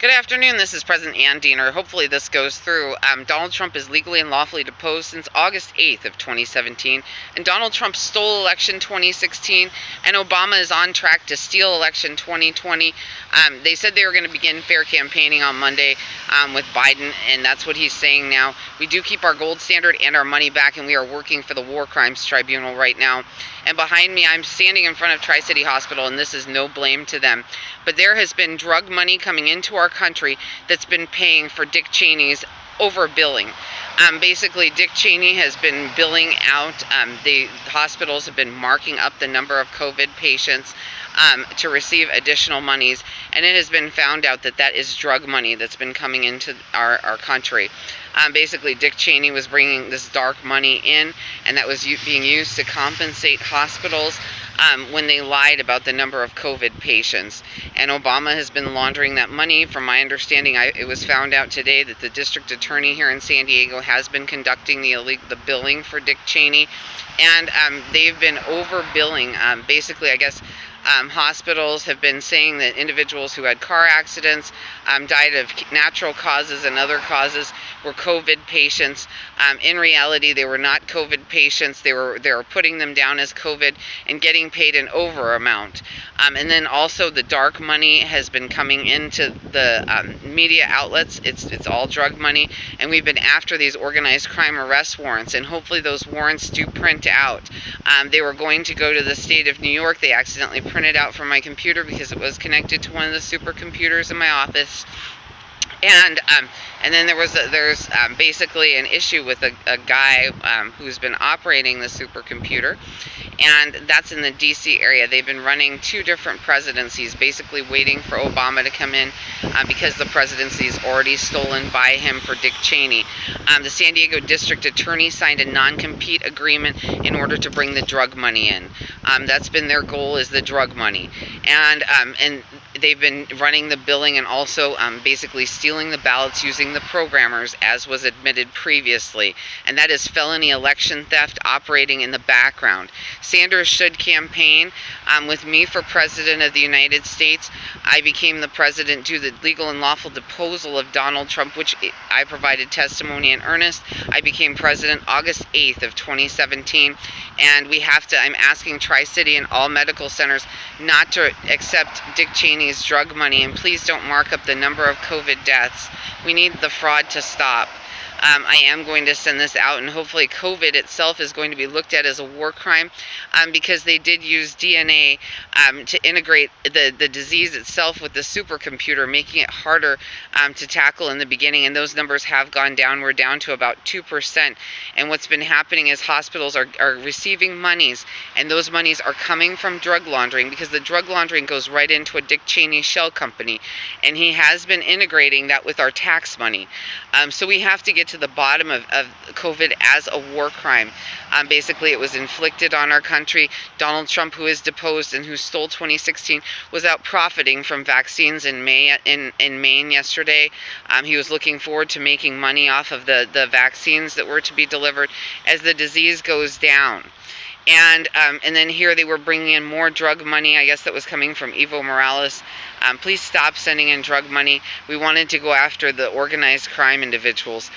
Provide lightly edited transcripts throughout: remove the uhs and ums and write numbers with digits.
Good afternoon, this is President Ann Diener. Hopefully this goes through. Donald Trump is legally and lawfully deposed since August 8th of 2017, and Donald Trump stole election 2016, and Obama is on track to steal election 2020. They said they were going to begin fair campaigning on Monday with Biden, and that's what he's saying now. We do keep our gold standard and our money back, and we are working for the War Crimes Tribunal right now. And behind me, I'm standing in front of Tri-City Hospital, and this is no blame to them. But there has been drug money coming into our country that's been paying for Dick Cheney's overbilling. Basically, Dick Cheney has been billing out. The hospitals have been marking up the number of COVID patients to receive additional monies, and it has been found out that that is drug money that's been coming into our country. Basically, Dick Cheney was bringing this dark money in, and that was being used to compensate hospitals when they lied about the number of COVID patients. And Obama has been laundering that money. From my understanding, it was found out today that the district attorney here in San Diego has been conducting the billing for Dick Cheney, and they've been overbilling. Basically, I guess hospitals have been saying that individuals who had car accidents, died of natural causes and other causes, were COVID patients. In reality, they were not COVID patients. They were putting them down as COVID and getting paid an over amount. And then also the dark money has been coming into the media outlets. It's all drug money, and we've been after these organized crime arrest warrants, and hopefully those warrants do print out. They were going to go to the state of New York. They accidentally printed out from my computer because it was connected to one of the supercomputers in my office. And then there's basically an issue with a guy who's been operating the supercomputer, and that's in the D.C. area. They've been running two different presidencies, basically waiting for Obama to come in because the presidency is already stolen by him for Dick Cheney. The San Diego district attorney signed a non-compete agreement in order to bring the drug money in. That's been their goal, is the drug money. And they've been running the billing and also basically stealing the ballots using the programmers, as was admitted previously. And that is felony election theft operating in the background. Sanders should campaign with me for President of the United States. I became the president due to the legal and lawful deposal of Donald Trump, which I provided testimony in earnest. I became president August 8th of 2017. And I'm asking Tri-City and all medical centers not to accept Dick Cheney's drug money, and please don't mark up the number of COVID deaths. We need the fraud to stop. I am going to send this out, and hopefully COVID itself is going to be looked at as a war crime because they did use DNA to integrate the disease itself with the supercomputer, making it harder to tackle in the beginning, and those numbers have gone down. We're down to about 2%, and what's been happening is hospitals are receiving monies, and those monies are coming from drug laundering, because the drug laundering goes right into a Dick Cheney shell company, and he has been integrating that with our tax money. So we have to get to the bottom of COVID as a war crime. Basically, it was inflicted on our country. Donald Trump, who is deposed and who stole 2016, was out profiting from vaccines in Maine yesterday. He was looking forward to making money off of the vaccines that were to be delivered as the disease goes down. And then here they were bringing in more drug money, I guess that was coming from Evo Morales. Please stop sending in drug money. We wanted to go after the organized crime individuals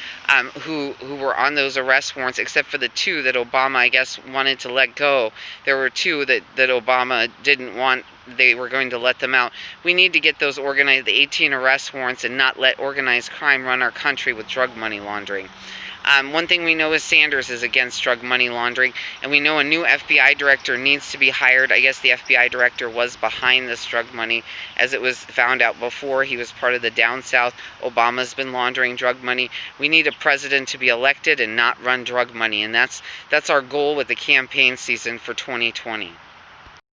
who were on those arrest warrants, except for the two that Obama, I guess, wanted to let go. There were two that Obama didn't want. They were going to let them out. We need to get those the 18 arrest warrants, and not let organized crime run our country with drug money laundering. One thing we know is Sanders is against drug money laundering, and we know a new FBI director needs to be hired. I guess the FBI director was behind this drug money, as it was found out before. He was part of the Down South. Obama's been laundering drug money. We need a president to be elected and not run drug money, and that's our goal with the campaign season for 2020.